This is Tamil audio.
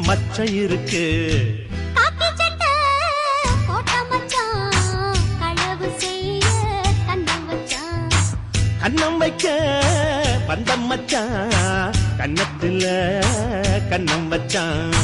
மச்சம் இருக்கு. காக்கி சட்டை போட்ட மச்சான் களவு செய்ய கண்ணம் வச்சான். கண்ணம் வைக்க வந்த மச்சான் கன்னத்துல கண்ணம் வச்சான்.